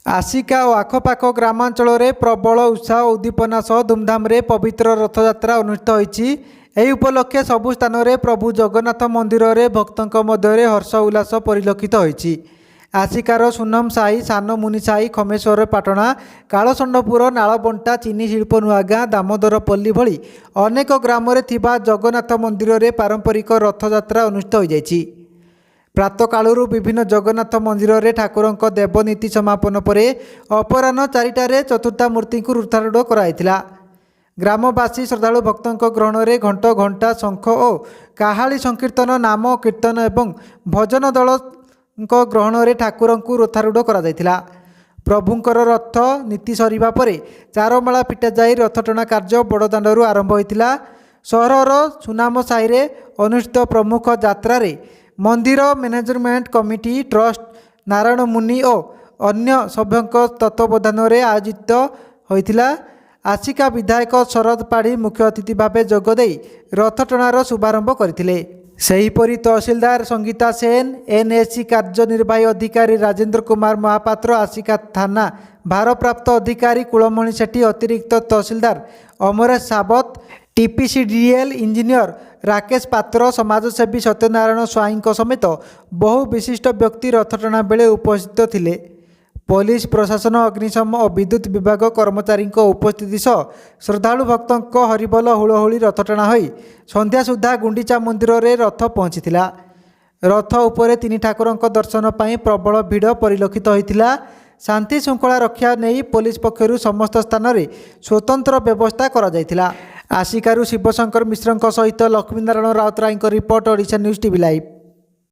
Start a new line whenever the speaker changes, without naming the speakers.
आसिका और आखपाख ग्रामांचल में प्रबल उत्साह उद्दीपना सह धूमधाम पवित्र रथयात्रा अनुष्ठित होती। यह उपलक्षे सबु स्थान में प्रभु जगन्नाथ मंदिर में भक्तों मध्य हर्ष उल्लास परिलक्षित होती। आसिकार सुनम साही, सान मुनि साही, खमेश्वर पाटणा, कालसंडपुर, नालबंटा, चीनी शिल्प नुआगाँ, दामोदरपल्ली भली अनेक ग्राम जगन्नाथ मंदिर में पारंपरिक रथयात्रा अनुष्ठित हो जाएगी। प्रातः कालू विभिन्न जगन्नाथ मंदिर में ठाकुरों देवनीति समापन पर अपराह्न 4टार चतुर्था मूर्ति को रथारूढ़ कराइथिला। ग्रामवासी श्रद्धालु भक्तों ग्रहण में घंट घंटा शंख और काहाली संकीर्तन नाम कीर्तन एवं भजन दल ग्रहण में ठाकुरों को रथारूढ़ करा। प्रभुंकर रथ नीति सरिबा परे चारमाला फिटा जाई रथटଣା कार्य बड़दाण्डरू आरंभ होइतिला। सहरर सुनाम साही रे अनुष्ठित प्रमुख यात्रा रे मंदिर मैनेजमेंट कमिटी ट्रस्ट नारायण मुनि और अन्य सभ्यों तत्वावधान में आयोजित होइतिला। आसिका विधायक शरद पाढ़ी मुख्य अतिथि भाव जोगदे रथटणार शुभारंभ करथिले। सेहीपरि तहसीलदार संगीता सेन, एनएससी कार्यनिर्वाही अधिकारी राजेंद्र कुमार महापात्र, आसिका थाना भारप्राप्त अधिकारी कुलमणि सेठी, अतिरिक्त तहसीलदार अमरेश सावत, टीपीसीडीएल इंजीनियर राकेश पात्र, समाजसेवी सत्यनारायण स्वाई समेत बहु विशिष्ट व्यक्ति रथटଣା बेले उपस्थित थिले। पुलिस प्रशासन, अग्निशम और विद्युत विभाग कर्मचारी उपस्थिति सह श्रद्धालु भक्तों हरिबोल हुलहुली रथटଣା होई संध्या सुधा गुंडीचा मंदिर में रथ पहुंचीथिला। रथ उपरे तीन ठाकुरों दर्शन पर प्रबल भिड़ परिलक्षित होइथिला। शांति श्रृंखला रक्षा नहीं पुलिस पक्षरु समस्त स्थान में स्वतंत्र व्यवस्था करा जायथिला। आसिकारु शिवशंकर मिश्र सहित Laxminarayan Routray report, Odisha news TV live.